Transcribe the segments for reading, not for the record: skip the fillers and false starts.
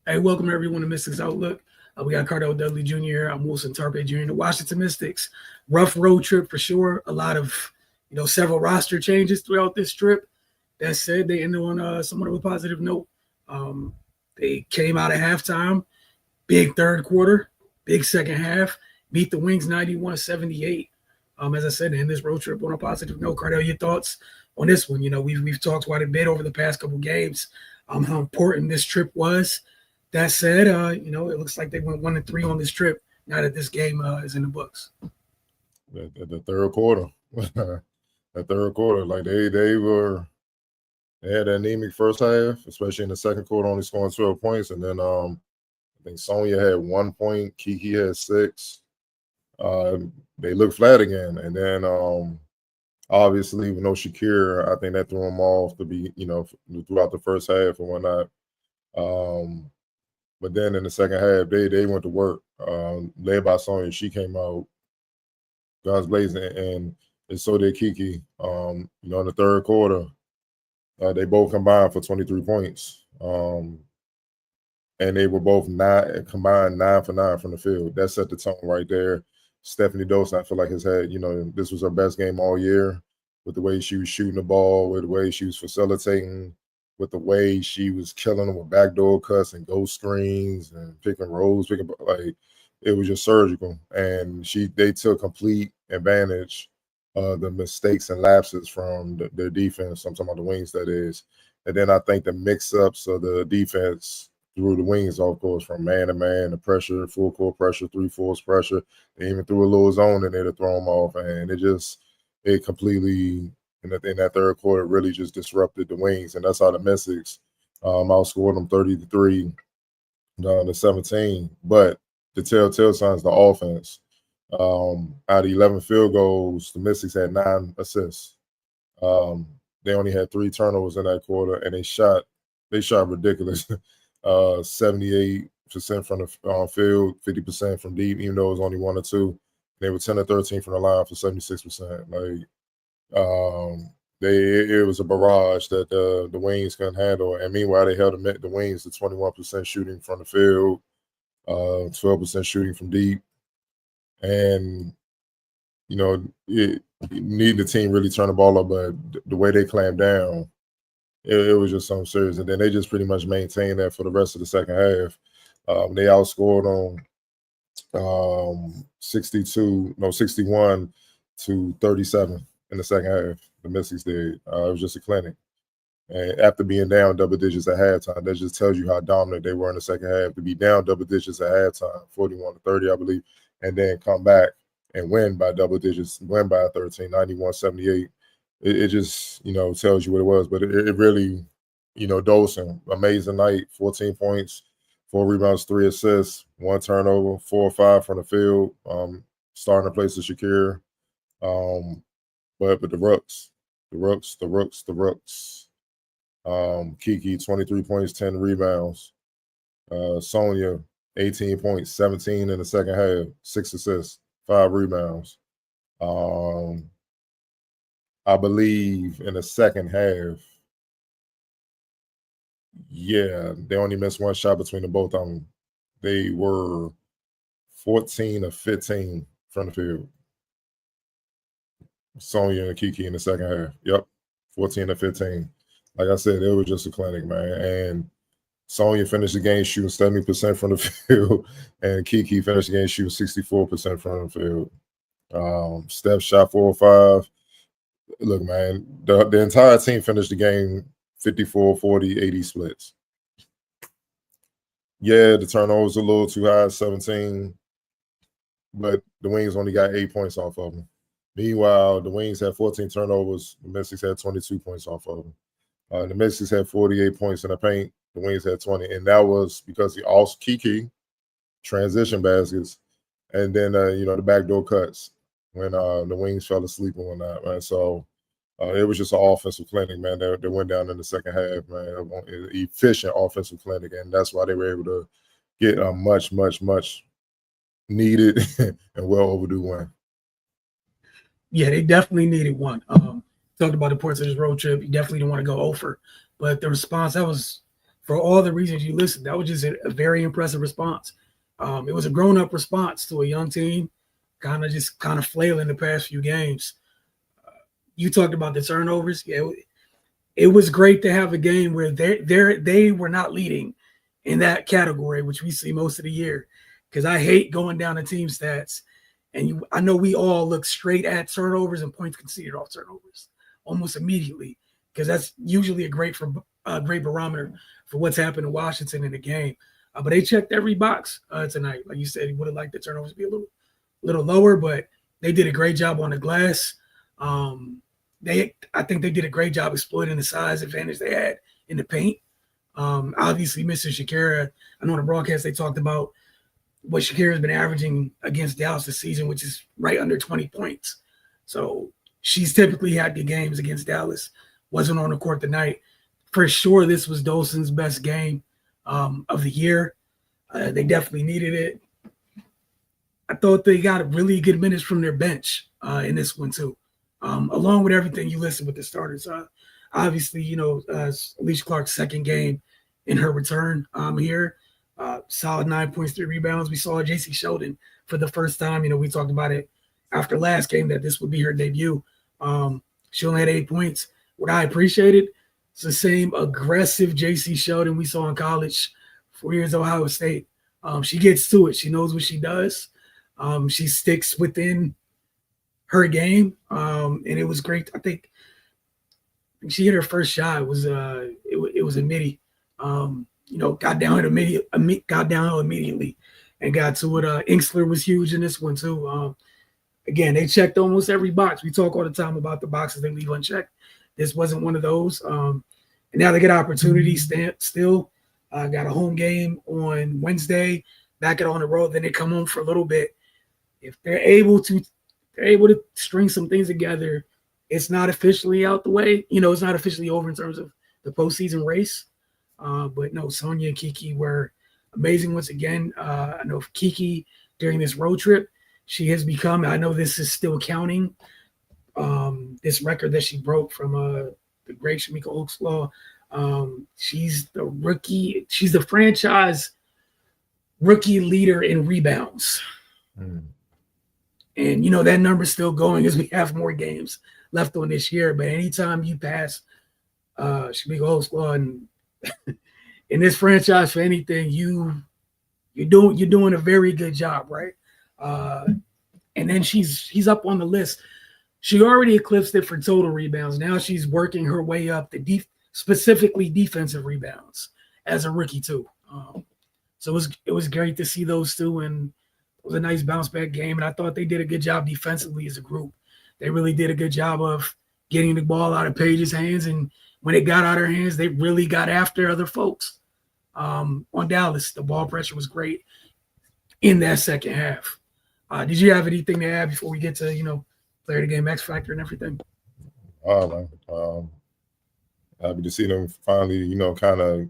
Hey, welcome everyone to Mystics Outlook. We got Cardell Dudley Jr. here. I'm Wilson Tarpe Jr. The Washington Mystics. Rough road trip for sure. A lot of, several roster changes throughout this trip. That said, they ended on somewhat of a positive note. They came out at halftime, big third quarter, big second half, beat the Wings 91-78. As I said, in this road trip on a positive note. Cardell, your thoughts on this one? We've talked quite a bit over the past couple games, how important this trip was. That said, it looks like they went 1-3 on this trip now that this game is in the books. The third quarter, the third quarter, like they had an anemic first half, especially in the second quarter, only scoring 12 points, and then I think Sonya had 1 point, Kiki had 6. They looked flat again, and then obviously with no Shakir, I think that threw them off to be throughout the first half and whatnot. But then in the second half, they went to work, led by Sonya. She came out guns blazing, and so did Kiki. In the third quarter, they both combined for 23 points, and they were both combined 9 for 9 from the field. That set the tone right there. Stephanie Dawson, I feel like, has had, this was her best game all year, with the way she was shooting the ball, with the way she was facilitating, with the way she was killing them with backdoor cuts and ghost screens and picking rolls, like it was just surgical. And they took complete advantage of the mistakes and lapses from their defense. I'm talking about the Wings, that is. And then I think the mix-ups of the defense threw the Wings off course, from man to man, the pressure, full court pressure, 3-4 pressure. They even threw a little zone in there to throw them off, and it completely, in that third quarter, really just disrupted the Wings. And that's how the Mystics outscored them 30-3 to 17. But the telltale signs, the offense. Out of 11 field goals, the Mystics had 9 assists. They only had 3 turnovers in that quarter, and they shot ridiculous. 78% from the field, 50% from deep, even though it was only 1 or 2. They were 10 or 13 from the line for 76%. Like, it was a barrage that the Wings couldn't handle. And meanwhile, they held the Wings to 21% shooting from the field, 12% shooting from deep. And, neither the team really turned the ball up, but the way they clamped down, it was just something serious. And then they just pretty much maintained that for the rest of the second half. They outscored them 61-37 in the second half. The Mystics did. It was just a clinic. And after being down double digits at halftime, that just tells you how dominant they were in the second half. To be down double digits at halftime, 41-30, I believe, and then come back and win by double digits, win by 13, 91-78. It just, tells you what it was. But it really, Dawson, amazing night, 14 points, 4 rebounds, 3 assists, 1 turnover, 4 or 5 from the field, starting to place of Shakir. But the Rooks. Kiki, 23 points, 10 rebounds. Sonya, 18 points, 17 in the second half, 6 assists, 5 rebounds. I believe in the second half, they only missed 1 shot between the both of them. They were 14 of 15 from the field. Sonya and Kiki in the second half. Yep, 14 of 15. Like I said, it was just a clinic, man. And Sonya finished the game shooting 70% from the field, and Kiki finished the game shooting 64% from the field. Steph shot 4 or 5. Look, man, the entire team finished the game 54, 40, 80 splits. Yeah, the turnovers a little too high, 17, but the Wings only got 8 points off of them. Meanwhile, the Wings had 14 turnovers. The Mystics had 22 points off of them. The Mystics had 48 points in the paint. The Wings had 20, and that was because the all Kiki transition baskets, and then the backdoor cuts when the Wings fell asleep and whatnot, man. So it was just an offensive clinic, man. They went down in the second half, man. Efficient offensive clinic, and that's why they were able to get a much, much, much needed and well overdue win. Yeah, they definitely needed one. Talked about the importance of this road trip. You definitely don't want to go over, but the response, that was for all the reasons you listed. That was just a very impressive response. It was a grown-up response to a young team, kind of flailing the past few games. You talked about the turnovers. Yeah, it was great to have a game where they were not leading in that category, which we see most of the year. Because I hate going down to team stats, and I know we all look straight at turnovers and points conceded off turnovers almost immediately, because that's usually a great barometer for what's happened in Washington in the game. But they checked every box tonight. Like you said, he would have liked the turnovers to be a little lower, but they did a great job on the glass. I think they did a great job exploiting the size advantage they had in the paint. Obviously, Mr. Shakira, I know on the broadcast they talked about what Shakira's been averaging against Dallas this season, which is right under 20 points. So she's typically had good games against Dallas. Wasn't on the court tonight. For sure, this was Dolson's best game of the year. They definitely needed it. I thought they got really good minutes from their bench in this one too, along with everything you listed with the starters. Obviously, Alicia Clark's second game in her return here. Solid 9 points, 3 rebounds. We saw JC Sheldon for the first time. We talked about it after last game that this would be her debut. She only had 8 points. What I appreciated, it's the same aggressive JC Sheldon we saw in college, 4 years at Ohio State. She gets to it. She knows what she does. She sticks within her game, and it was great. I think she hit her first shot. It was a midi. Got down immediately and got to it. Inksler was huge in this one too. Again, they checked almost every box. We talk all the time about the boxes they leave unchecked. This wasn't one of those. And now they get opportunities still. Got a home game on Wednesday, back it on the road. Then they come home for a little bit. If they're able to string some things together, it's not officially out the way. It's not officially over in terms of the postseason race. But no, Sonia and Kiki were amazing once again. I know Kiki during this road trip, she has become, I know this is still counting, this record that she broke from the great Shamika Oakslaw. She's the franchise rookie leader in rebounds. And, that number's still going as we have more games left on this year. But anytime you pass Shamika Oakslaw and in this franchise for anything, you're doing a very good job, right? And then she's up on the list. She already eclipsed it for total rebounds. Now she's working her way up to specifically defensive rebounds as a rookie too. So it was great to see those two, and it was a nice bounce back game. And I thought they did a good job defensively as a group. They really did a good job of getting the ball out of Paige's hands, and when it got out of her hands, they really got after other folks. On Dallas, the ball pressure was great in that second half. Did you have anything to add before we get to, player of the game, X factor and everything? Happy to see them finally, kind of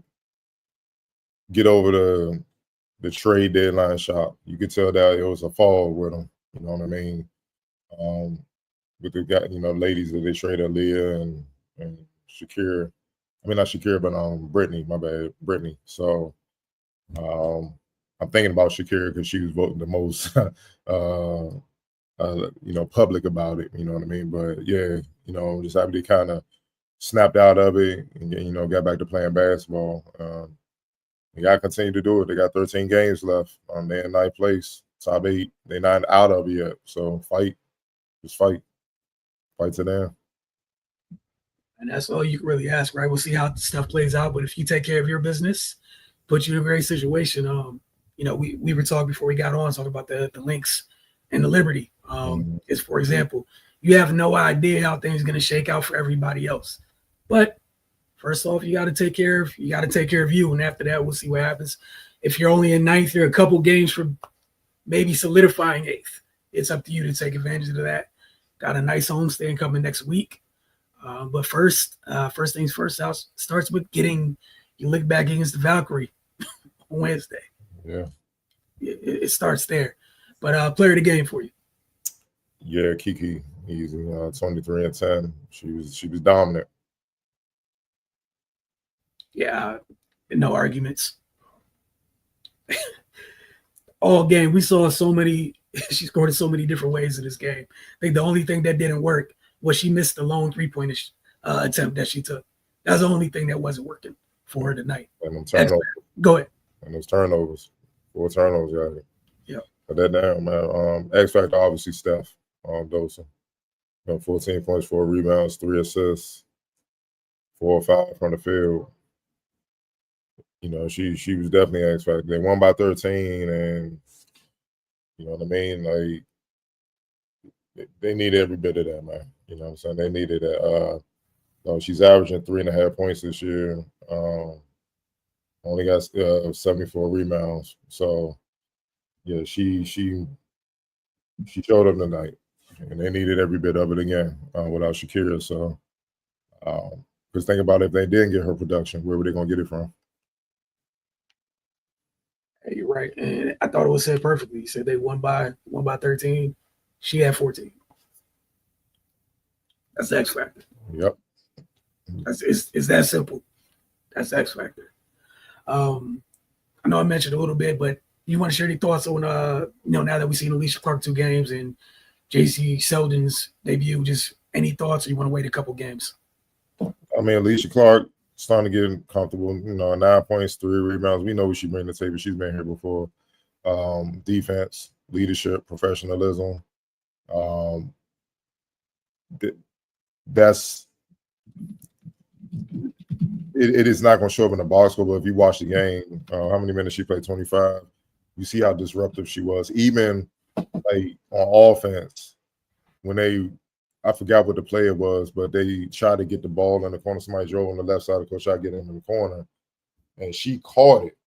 get over the trade deadline shop. You could tell that it was a fall with them, you know what I mean? With the guy, ladies that they traded, Leah and Shakira. I mean, not Shakira, but Brittany, my bad, Brittany. So I'm thinking about Shakira because she was voting the most, public about it, you know what I mean? But yeah, I'm just happy to kind of snapped out of it and, got back to playing basketball. They got to continue to do it. They got 13 games left. They're in ninth place, top 8. They're not out of it yet. So just fight to them. And that's all you can really ask, right? We'll see how stuff plays out. But if you take care of your business, put you in a great situation. We were talking before we got on, talking about the Lynx and the Liberty. Is, for example, you have no idea how things are going to shake out for everybody else. But first off, you got to take care of you. And after that, we'll see what happens. If you're only in ninth, you're a couple games from maybe solidifying 8th. It's up to you to take advantage of that. Got a nice homestand coming next week. But first things first, starts with getting you look back against the Valkyrie on Wednesday. Yeah. It starts there. But player of the game for you. Yeah, Kiki. He's 23 and 10. She was dominant. Yeah. no arguments. All game, we saw so many. She scored in so many different ways in this game. I think the only thing that didn't work was she missed the lone 3-point attempt that she took. That's the only thing that wasn't working for her tonight. And them turnovers. Go ahead. And those turnovers. 4 turnovers, yeah. Yeah. But that down, man. X factor, obviously, Steph Dawson. 14 points, 4 rebounds, 3 assists, 4 or 5 from the field. You know, she was definitely an X factor. They won by 13, and you know what I mean? Like, they need every bit of that, man. You know what I'm saying? They needed that. She's averaging 3.5 points this year. Only got 74 rebounds. So, yeah, she showed up tonight, and they needed every bit of it again without Shakira. So, because think about it, if they didn't get her production, where were they going to get it from? Hey, you're right, and I thought it was said perfectly. You said they won by 13. She had 14. That's the X factor. Yep. It's that simple. That's the X factor. I know I mentioned a little bit, but you want to share any thoughts on now that we've seen Alicia Clark 2 games and JC Sheldon's debut? Just any thoughts, or you want to wait a couple games? I mean, Alicia Clark starting to get comfortable. 9 points, 3 rebounds. We know what she brings to the table. She's been here before. Defense, leadership, professionalism. That's it is not going to show up in the box score, but if you watch the game, how many minutes she played? 25. You see how disruptive she was. Even like on offense, when I forgot what the play it was, but they tried to get the ball in the corner. Somebody drove on the left side of the court, tried to get him in the corner, and she caught it,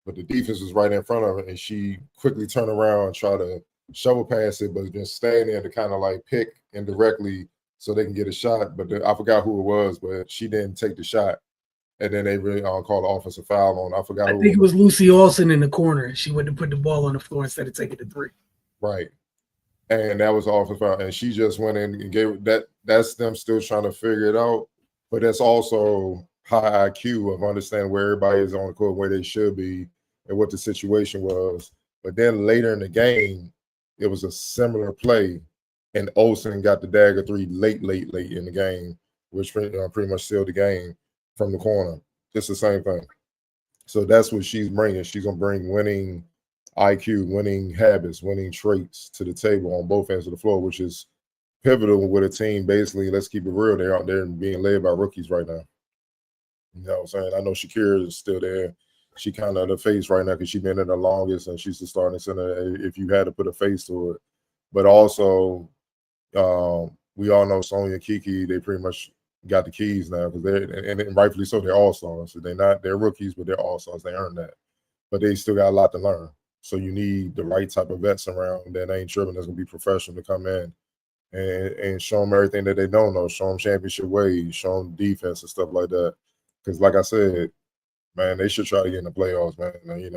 but the defense was right in front of her, and she quickly turned around and tried to shovel past it, but just staying there to kind of like pick indirectly so they can get a shot. But I forgot who it was, but she didn't take the shot. And then they really called an offensive foul on. I forgot. I think it was Lucy Olsen in the corner. She went to put the ball on the floor instead of taking the 3. Right. And that was the offensive foul. And she just went in and gave that. That's them still trying to figure it out. But that's also high IQ of understanding where everybody is on the court, where they should be, and what the situation was. But then later in the game, it was a similar play, and Olsen got the dagger 3 late in the game, which pretty much sealed the game from the corner. Just the same thing. So that's what she's bringing. She's going to bring winning IQ, winning habits, winning traits to the table on both ends of the floor, which is pivotal with a team. Basically, let's keep it real. They're out there being led by rookies right now. You know what I'm saying? I know Shakira is still there. She kind of the face right now because she's been in the longest, and she's the starting center if you had to put a face to it. But also, we all know Sonya and Kiki, they pretty much got the keys now because and rightfully so, they're all-stars. So they're rookies, but they're all-stars. They earned that. But they still got a lot to learn. So you need the right type of vets around that ain't tripping, that's going to be professional to come in and show them everything that they don't know, show them championship ways, show them defense and stuff like that. Because like I said, man, they should try to get in the playoffs, man. And,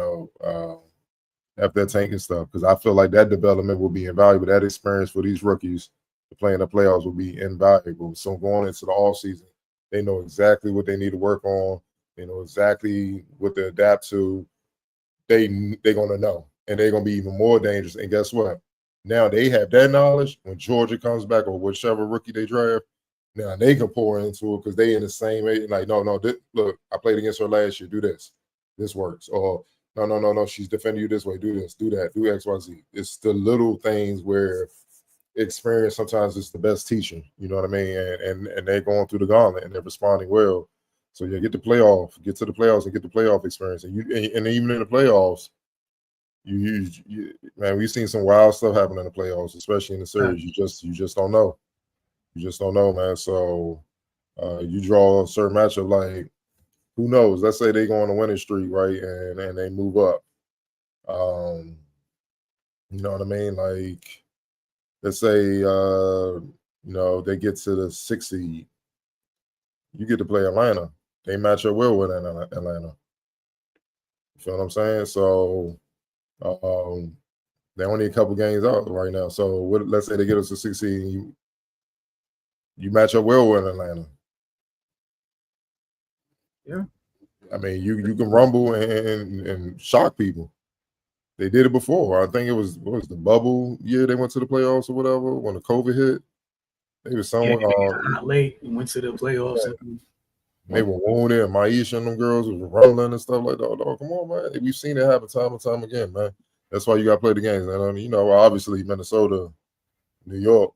after that tanking stuff, because I feel like that development will be invaluable. That experience for these rookies to play in the playoffs will be invaluable. So going into the offseason, they know exactly what they need to work on. They know exactly what to adapt to. They're going to know, and they're going to be even more dangerous. And guess what? Now they have that knowledge. When Georgia comes back or whichever rookie they draft, now they can pour into it because they in the same age. Like, no, look, I played against her last year. Do this. This works. Or no. She's defending you this way. Do this. Do that. Do X, Y, Z. It's the little things where experience sometimes is the best teacher. You know what I mean? And they're going through the gauntlet and they're responding well. So yeah, get to the playoffs and get the playoff experience. And even in the playoffs, you man, we've seen some wild stuff happen in the playoffs, especially in the series. You just don't know. You just don't know, man. So you draw a certain matchup, like who knows? Let's say they go on a winning streak, right? And they move up. You know what I mean? Like, let's say they get to the 6th seed. You get to play Atlanta. They match up well with Atlanta. You feel what I'm saying? So they're only a couple games out right now. So let's say they get us to 6th seed and you match up well with Atlanta. Yeah. I mean, you can rumble and shock people. They did it before. I think it was the bubble year they went to the playoffs or whatever when the COVID hit. They was somewhere late and went to the playoffs. Yeah. They were wounded, and Maisha and them girls were rumbling and stuff like that. Oh, come on, man. We've seen it happen time and time again, man. That's why you got to play the games. And I mean, you know, obviously Minnesota, New York.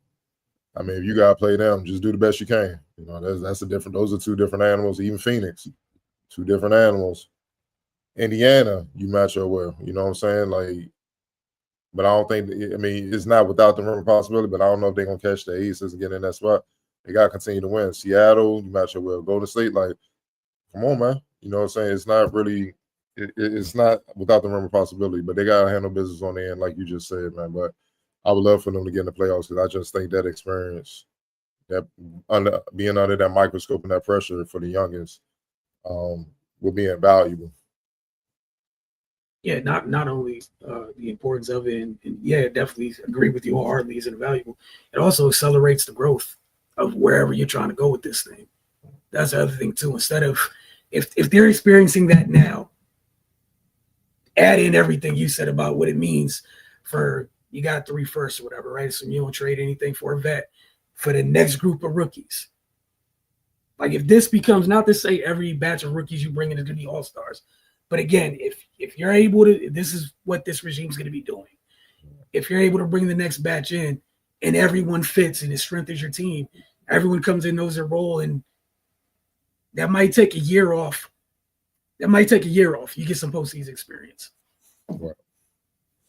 I mean, if you got to play them, just do the best you can. You know, that's a different. Those are two different animals. Even Phoenix, two different animals. Indiana, you match up well. You know what I'm saying? Like, but I don't think. I mean, it's not without the room possibility. But I don't know if they're gonna catch the aces and get in that spot. They got to continue to win. Seattle, you match up well. Golden State, like, come on, man. You know what I'm saying? It's not really, it's not without the realm of possibility, but they got to handle business on the end, like you just said, man. But I would love for them to get in the playoffs because I just think that experience, that being under that microscope and that pressure for the youngest will be invaluable. Yeah, not only the importance of it, and yeah, definitely agree with you wholeheartedly, is invaluable. It also accelerates the growth of wherever you're trying to go with this thing. That's the other thing too. Instead of if they're experiencing that now, add in everything you said about what it means for you got 3 firsts or whatever, right? So you don't trade anything for a vet for the next group of rookies. Like if this becomes, not to say every batch of rookies you bring in is going to be all-stars, but again, if you're able to, this is what this regime is going to be doing. If you're able to bring the next batch in and everyone fits and it strengthens your team, everyone comes in, knows their role, and that might take a year off. You get some postseason experience. Right.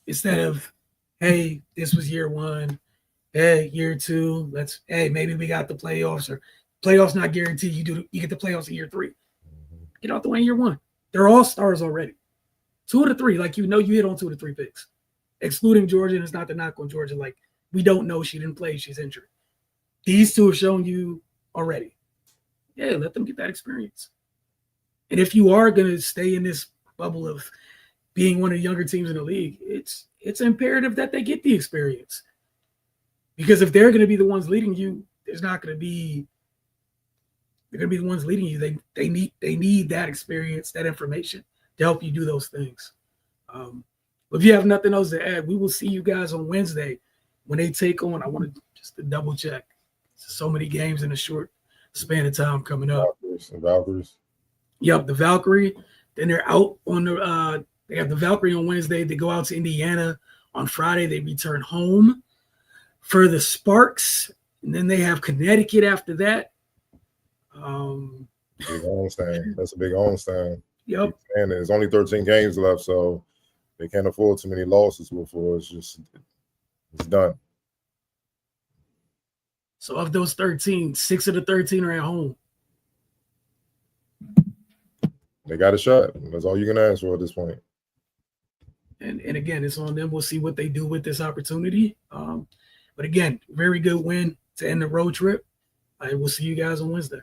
Instead of, hey, this was year 1. Hey, year 2. Maybe we got the playoffs, or playoffs not guaranteed. You get the playoffs in year 3. Get out the way in year 1. They're all stars already. 2 of the 3, like you hit on 2 of the 3 picks, excluding Georgia. And it's not the knock on Georgia. Like we don't know, she didn't play, she's injured. These 2 have shown you already. Yeah, let them get that experience. And if you are going to stay in this bubble of being one of the younger teams in the league, it's imperative that they get the experience. Because if they're going to be the ones leading you, they're going to be the ones leading you. They need that experience, that information to help you do those things. But if you have nothing else to add, we will see you guys on Wednesday when they take on. I want to just to double check. So many games in a short span of time coming up. Valkyries. Yep, the Valkyrie. Then they're out on the. They have the Valkyrie on Wednesday. They go out to Indiana on Friday. They return home for the Sparks, and then they have Connecticut after that. Big homestand. That's a big homestand. Yep. And there's only 13 games left, so they can't afford too many losses before it's done. So of those 13, 6 of the 13 are at home. They got a shot. That's all you can ask for at this point. And again, it's on them. We'll see what they do with this opportunity. But again, very good win to end the road trip. We'll see you guys on Wednesday.